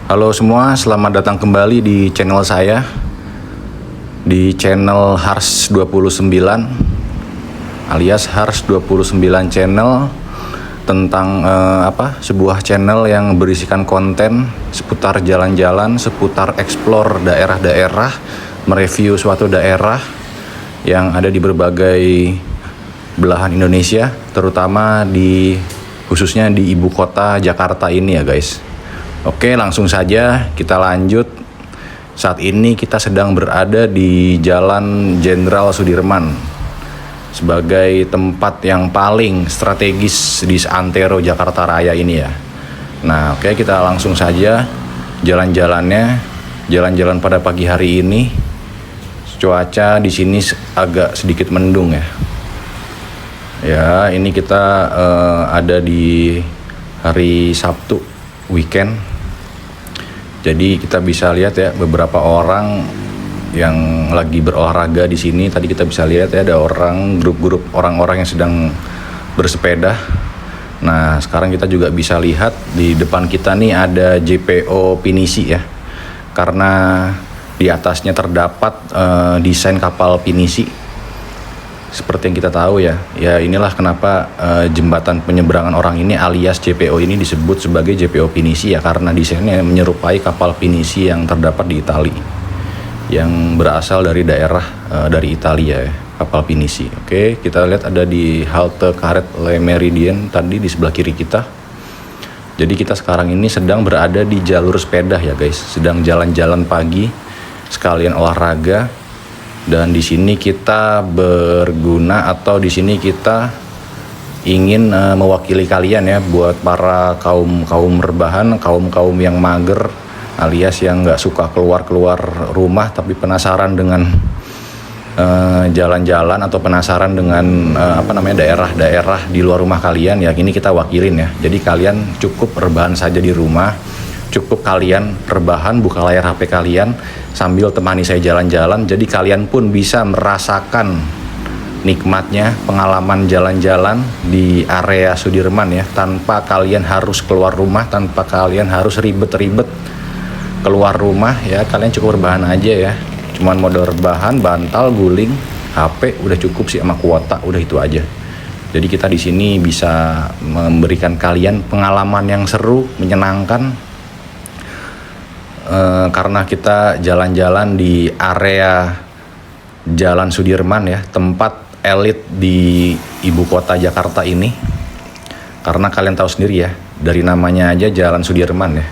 Halo semua, selamat datang kembali di channel saya, di channel Hars 29 alias Hars 29 channel, tentang sebuah channel yang berisikan konten seputar jalan-jalan, seputar explore daerah-daerah, mereview suatu daerah yang ada di berbagai belahan Indonesia, terutama khususnya di ibu kota Jakarta ini ya guys. Oke, langsung saja kita lanjut. Saat ini kita sedang berada di Jalan Jenderal Sudirman sebagai tempat yang paling strategis di seantero Jakarta Raya ini ya. Nah, oke, kita langsung saja jalan-jalannya. Jalan-jalan pada pagi hari ini. Cuaca di sini agak sedikit mendung ya. Ya, ini kita ada di hari Sabtu weekend. Jadi kita bisa lihat ya beberapa orang yang lagi berolahraga di sini. Tadi kita bisa lihat ya ada grup-grup orang-orang yang sedang bersepeda. Nah, sekarang kita juga bisa lihat di depan kita nih ada JPO Pinisi ya. Karena di atasnya terdapat desain kapal pinisi. Seperti yang kita tahu ya, inilah kenapa jembatan penyeberangan orang ini alias JPO ini disebut sebagai JPO Pinisi ya, karena desainnya menyerupai kapal pinisi yang terdapat di Italia, yang berasal dari daerah dari Italia ya, kapal pinisi. Oke, kita lihat ada di halte Karet Le Méridien tadi di sebelah kiri kita. Jadi kita sekarang ini sedang berada di jalur sepeda ya guys, sedang jalan-jalan pagi sekalian olahraga. Dan di sini kita berguna atau di sini kita ingin mewakili kalian ya, buat para kaum rebahan, kaum yang mager alias yang nggak suka keluar rumah tapi penasaran dengan jalan-jalan atau penasaran dengan daerah-daerah di luar rumah kalian ya. Ini kita wakilin ya. Jadi kalian cukup rebahan saja di rumah. Cukup kalian rebahan, buka layar HP kalian sambil temani saya jalan-jalan. Jadi kalian pun bisa merasakan nikmatnya pengalaman jalan-jalan di area Sudirman ya, tanpa kalian harus keluar rumah, tanpa kalian harus ribet-ribet keluar rumah ya. Kalian cukup rebahan aja ya. Cuman modal rebahan, bantal, guling, HP udah cukup sih, sama kuota udah itu aja. Jadi kita di sini bisa memberikan kalian pengalaman yang seru, menyenangkan. Karena kita jalan-jalan di area Jalan Sudirman ya, tempat elit di ibu kota Jakarta ini. Karena kalian tahu sendiri ya, dari namanya aja Jalan Sudirman ya,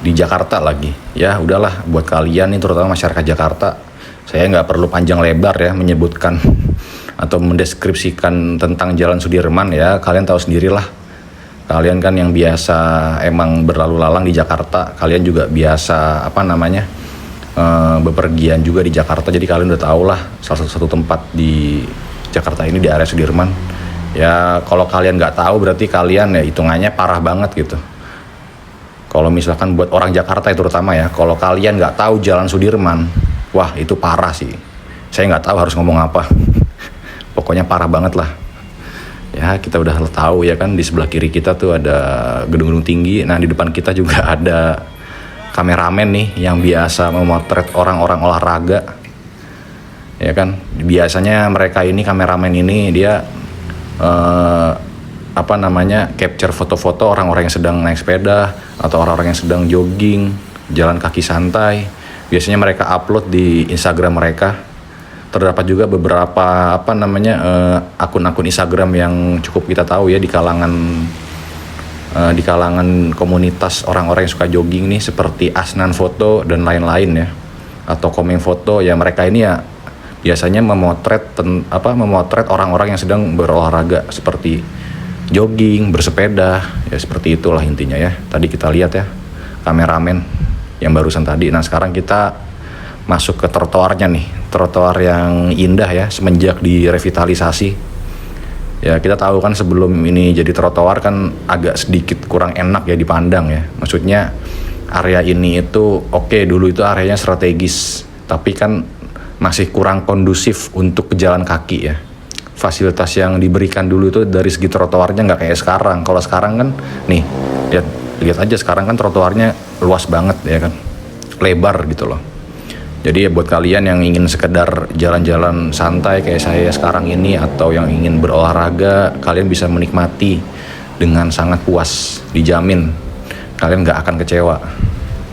di Jakarta lagi. Ya udahlah, buat kalian nih terutama masyarakat Jakarta, saya nggak perlu panjang lebar ya menyebutkan atau mendeskripsikan tentang Jalan Sudirman ya. Kalian tahu sendirilah. Kalian kan yang biasa emang berlalu lalang di Jakarta, kalian juga biasa bepergian juga di Jakarta. Jadi kalian udah tahu lah salah satu tempat di Jakarta ini di area Sudirman. Ya kalau kalian nggak tahu berarti kalian ya hitungannya parah banget gitu. Kalau misalkan buat orang Jakarta itu terutama ya, kalau kalian nggak tahu Jalan Sudirman, wah itu parah sih. Saya nggak tahu harus ngomong apa. Pokoknya parah banget lah. Ya kita udah tahu ya kan, di sebelah kiri kita tuh ada gedung-gedung tinggi. Nah di depan kita juga ada kameramen nih yang biasa memotret orang-orang olahraga. Ya kan, biasanya mereka ini kameramen ini dia capture foto-foto orang-orang yang sedang naik sepeda atau orang-orang yang sedang jogging, jalan kaki santai. Biasanya mereka upload di Instagram mereka. Terdapat juga beberapa akun-akun Instagram yang cukup kita tahu ya di kalangan komunitas orang-orang yang suka jogging nih, seperti Asnan Foto dan lain-lain ya, atau Komeng Foto ya. Mereka ini ya biasanya memotret orang-orang yang sedang berolahraga seperti jogging, bersepeda ya, seperti itulah intinya ya. Tadi kita lihat ya kameramen yang barusan tadi. Nah sekarang kita masuk ke trotoarnya nih, trotoar yang indah ya semenjak direvitalisasi. Ya kita tahu kan sebelum ini jadi trotoar kan agak sedikit kurang enak ya dipandang ya. Maksudnya area ini itu oke, dulu itu areanya strategis, tapi kan masih kurang kondusif untuk pejalan kaki ya. Fasilitas yang diberikan dulu itu dari segi trotoarnya nggak kayak sekarang. Kalau sekarang kan nih lihat Lihat aja sekarang kan trotoarnya luas banget ya kan, lebar gitu loh. Jadi ya buat kalian yang ingin sekedar jalan-jalan santai kayak saya sekarang ini, atau yang ingin berolahraga, kalian bisa menikmati dengan sangat puas, dijamin kalian nggak akan kecewa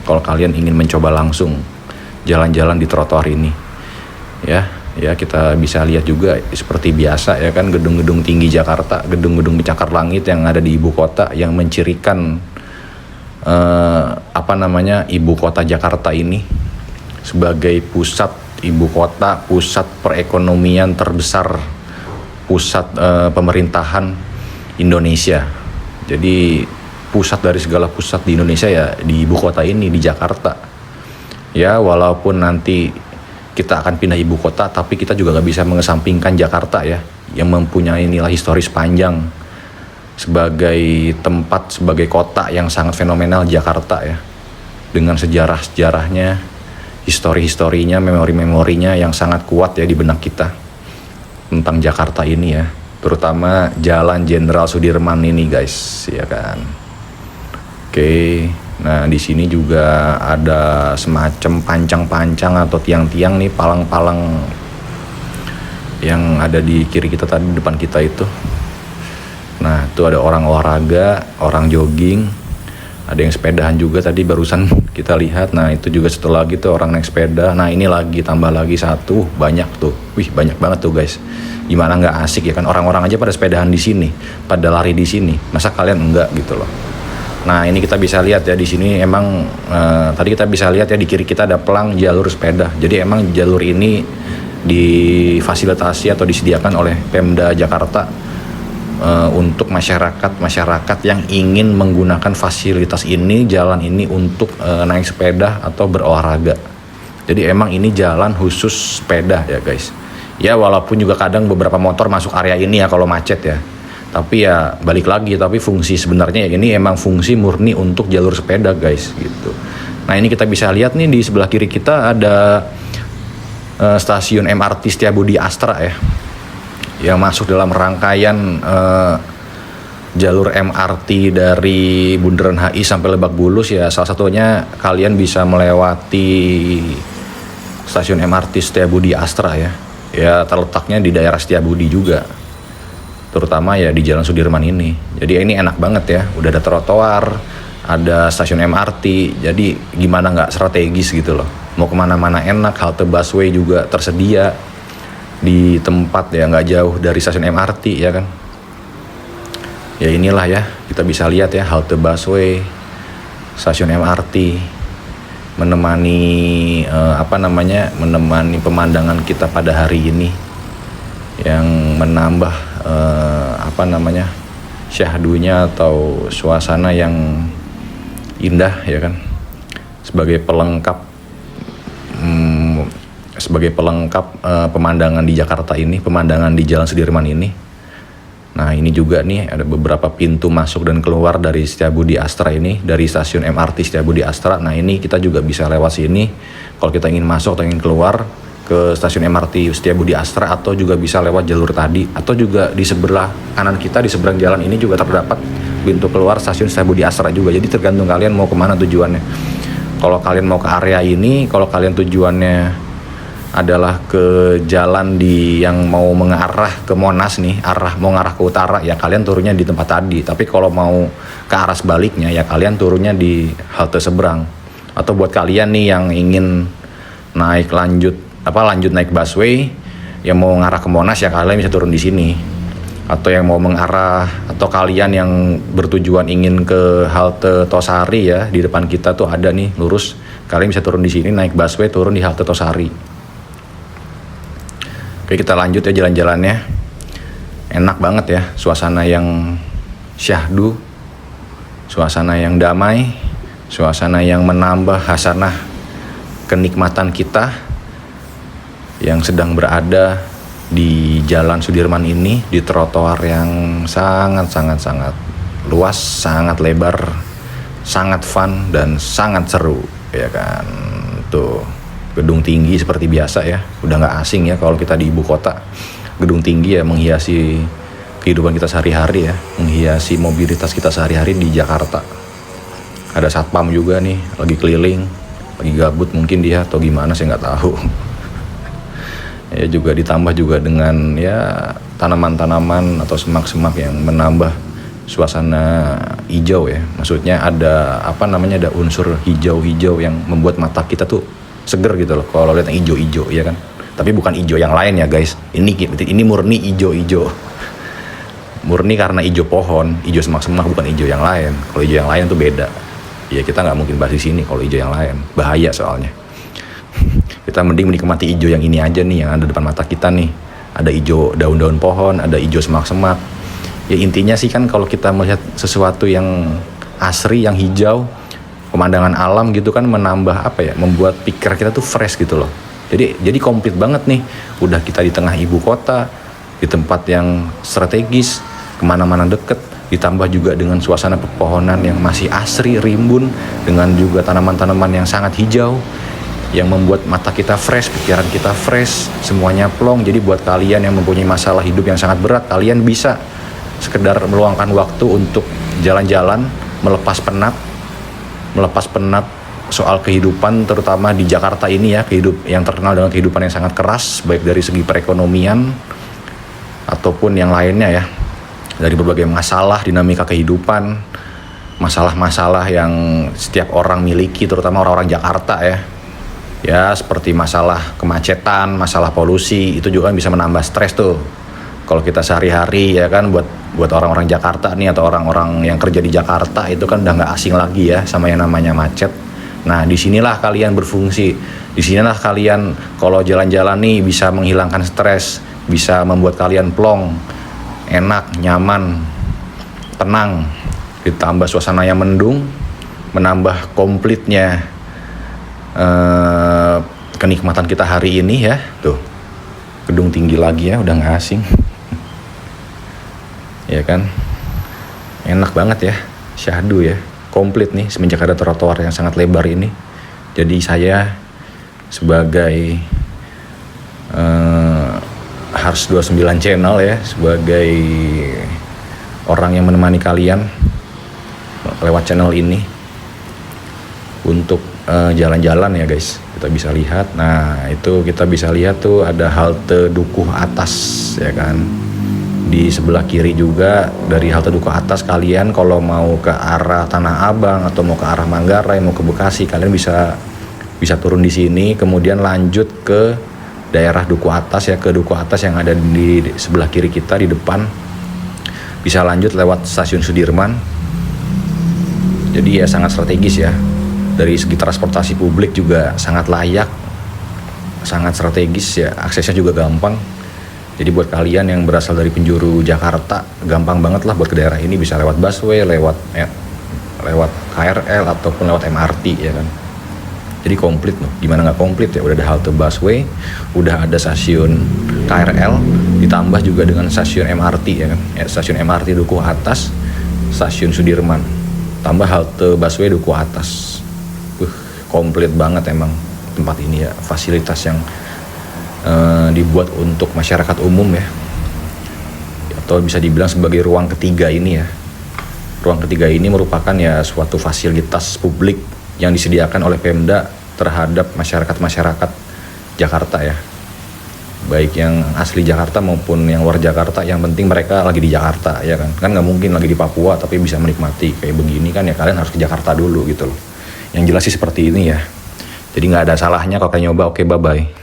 kalau kalian ingin mencoba langsung jalan-jalan di trotoar ini. Ya kita bisa lihat juga seperti biasa ya kan, gedung-gedung tinggi Jakarta, gedung-gedung pencakar langit yang ada di ibu kota, yang mencirikan ibu kota Jakarta ini sebagai pusat ibu kota, pusat perekonomian terbesar, pusat pemerintahan Indonesia. Jadi pusat dari segala pusat di Indonesia ya di ibu kota ini, di Jakarta. Ya walaupun nanti kita akan pindah ibu kota, tapi kita juga gak bisa mengesampingkan Jakarta ya, yang mempunyai nilai historis panjang sebagai tempat, sebagai kota yang sangat fenomenal. Jakarta ya, dengan sejarah-sejarahnya, histori-historinya, memori-memorinya yang sangat kuat ya di benak kita tentang Jakarta ini ya, terutama Jalan Jenderal Sudirman ini guys, ya kan. Oke. Nah di sini juga ada semacam pancang-pancang atau tiang-tiang nih, palang-palang yang ada di kiri kita tadi, depan kita itu. Nah itu ada orang olahraga, orang jogging, ada yang sepedahan juga tadi barusan kita lihat. Nah itu juga satu lagi tuh orang naik sepeda. Nah ini lagi tambah lagi satu, banyak tuh, wih banyak banget tuh guys. Gimana nggak asik ya kan, orang-orang aja pada sepedahan di sini, pada lari di sini, masa kalian enggak gitu loh. Nah ini kita bisa lihat ya di sini emang tadi kita bisa lihat ya di kiri kita ada pelang jalur sepeda. Jadi emang jalur ini difasilitasi atau disediakan oleh Pemda Jakarta untuk masyarakat yang ingin menggunakan fasilitas ini, jalan ini untuk naik sepeda atau berolahraga. Jadi emang ini jalan khusus sepeda ya guys. Ya walaupun juga kadang beberapa motor masuk area ini ya kalau macet ya. Tapi ya balik lagi, tapi fungsi sebenarnya ya ini emang fungsi murni untuk jalur sepeda guys gitu. Nah ini kita bisa lihat nih di sebelah kiri kita ada stasiun MRT Setiabudi Astra ya, yang masuk dalam rangkaian jalur MRT dari Bundaran HI sampai Lebak Bulus ya. Salah satunya kalian bisa melewati stasiun MRT Setiabudi Astra ya. Ya terletaknya di daerah Setiabudi juga, terutama ya di Jalan Sudirman ini. Jadi ini enak banget ya, udah ada trotoar, ada stasiun MRT, jadi gimana nggak strategis gitu loh. Mau kemana-mana enak, halte busway juga tersedia di tempat ya nggak jauh dari stasiun MRT ya kan. Ya inilah ya, kita bisa lihat ya halte busway, stasiun MRT menemani menemani pemandangan kita pada hari ini, yang menambah syahdunya atau suasana yang indah ya kan, sebagai pelengkap pemandangan di Jakarta ini, pemandangan di Jalan Sudirman ini. Nah ini juga nih ada beberapa pintu masuk dan keluar dari Setiabudi Astra ini, dari stasiun MRT Setiabudi Astra. Nah ini kita juga bisa lewat sini kalau kita ingin masuk atau ingin keluar ke stasiun MRT Setiabudi Astra, atau juga bisa lewat jalur tadi, atau juga di sebelah kanan kita di seberang jalan ini juga terdapat pintu keluar stasiun Setiabudi Astra juga. Jadi tergantung kalian mau kemana tujuannya. Kalau kalian mau ke area ini, kalau kalian tujuannya adalah ke jalan yang mau mengarah ke Monas nih, mau ngarah ke utara ya kalian turunnya di tempat tadi. Tapi kalau mau ke arah sebaliknya ya kalian turunnya di halte seberang. Atau buat kalian nih yang ingin lanjut naik busway yang mau ngarah ke Monas ya kalian bisa turun di sini. Atau yang mau mengarah, atau kalian yang bertujuan ingin ke halte Tosari ya, di depan kita tuh ada nih lurus, kalian bisa turun di sini, naik busway turun di halte Tosari. Oke kita lanjut ya jalan-jalannya. Enak banget ya, suasana yang syahdu, suasana yang damai, suasana yang menambah hasanah kenikmatan kita yang sedang berada di Jalan Sudirman ini, di trotoar yang sangat luas, sangat lebar, sangat fun dan sangat seru ya kan. Tuh gedung tinggi seperti biasa ya, udah nggak asing ya kalau kita di ibu kota. Gedung tinggi ya menghiasi kehidupan kita sehari-hari ya, menghiasi mobilitas kita sehari-hari di Jakarta. Ada satpam juga nih, lagi keliling, lagi gabut mungkin dia atau gimana, saya nggak tahu. Ya juga ditambah juga dengan ya tanaman-tanaman atau semak-semak yang menambah suasana hijau ya. Maksudnya ada ada unsur hijau-hijau yang membuat mata kita tuh seger gitu loh kalau lihat yang hijau-hijau ya kan. Tapi bukan hijau yang lain ya guys. Ini murni hijau-hijau. Murni karena hijau pohon, hijau semak-semak, bukan hijau yang lain. Kalau hijau yang lain tuh beda. Ya kita nggak mungkin bahas di sini kalau hijau yang lain. Bahaya soalnya. Kita mending menikmati hijau yang ini aja nih, yang ada depan mata kita nih. Ada hijau daun-daun pohon, ada hijau semak-semak. Ya intinya sih kan kalau kita melihat sesuatu yang asri, yang hijau, pemandangan alam gitu kan menambah membuat pikiran kita tuh fresh gitu loh. Jadi komplit banget nih. Udah kita di tengah ibu kota, di tempat yang strategis, kemana-mana deket, ditambah juga dengan suasana pepohonan yang masih asri, rimbun, dengan juga tanaman-tanaman yang sangat hijau, yang membuat mata kita fresh, pikiran kita fresh, semuanya plong. Jadi buat kalian yang mempunyai masalah hidup yang sangat berat, kalian bisa sekedar meluangkan waktu untuk jalan-jalan, melepas penat soal kehidupan, terutama di Jakarta ini ya, yang terkenal dengan kehidupan yang sangat keras, baik dari segi perekonomian ataupun yang lainnya ya, dari berbagai masalah, dinamika kehidupan, masalah-masalah yang setiap orang miliki, terutama orang-orang Jakarta ya, seperti masalah kemacetan, masalah polusi, itu juga kan bisa menambah stres tuh. Kalau kita sehari-hari ya kan, buat orang-orang Jakarta nih atau orang-orang yang kerja di Jakarta itu kan udah nggak asing lagi ya sama yang namanya macet. Nah disinilah kalian berfungsi, disinilah kalian kalau jalan-jalan nih bisa menghilangkan stres, bisa membuat kalian plong, enak, nyaman, tenang, ditambah suasana yang mendung, menambah komplitnya kenikmatan kita hari ini ya. Tuh gedung tinggi lagi ya, udah nggak asing. Ya kan, enak banget ya, syahdu ya, komplit nih semenjak ada trotoar yang sangat lebar ini. Jadi saya sebagai Harsh 29 channel ya, sebagai orang yang menemani kalian lewat channel ini untuk jalan-jalan ya guys. Kita bisa lihat, nah itu kita bisa lihat tuh ada halte Dukuh Atas ya kan. Di sebelah kiri juga dari halte Dukuh Atas, kalian kalau mau ke arah Tanah Abang atau mau ke arah Manggarai, mau ke Bekasi, kalian bisa turun di sini, kemudian lanjut ke daerah Dukuh Atas ya, ke Dukuh Atas yang ada di sebelah kiri kita di depan. Bisa lanjut lewat stasiun Sudirman. Jadi ya sangat strategis ya. Dari segi transportasi publik juga sangat layak, sangat strategis ya, aksesnya juga gampang. Jadi buat kalian yang berasal dari penjuru Jakarta, gampang banget lah buat ke daerah ini, bisa lewat busway, lewat KRL ataupun lewat MRT ya kan. Jadi komplit loh, gimana nggak komplit ya, udah ada halte busway, udah ada stasiun KRL, ditambah juga dengan stasiun MRT ya kan, stasiun MRT Dukuh Atas, stasiun Sudirman, tambah halte busway Dukuh Atas. Komplit banget emang tempat ini ya, fasilitas yang dibuat untuk masyarakat umum ya, atau bisa dibilang sebagai ruang ketiga ini ya. Ruang ketiga ini merupakan ya suatu fasilitas publik yang disediakan oleh Pemda terhadap masyarakat Jakarta ya, baik yang asli Jakarta maupun yang luar Jakarta. Yang penting mereka lagi di Jakarta ya kan nggak mungkin lagi di Papua tapi bisa menikmati kayak begini kan ya, kalian harus ke Jakarta dulu gitu loh. Yang jelas sih seperti ini ya, jadi nggak ada salahnya kalau kalian nyoba. Oke, bye bye.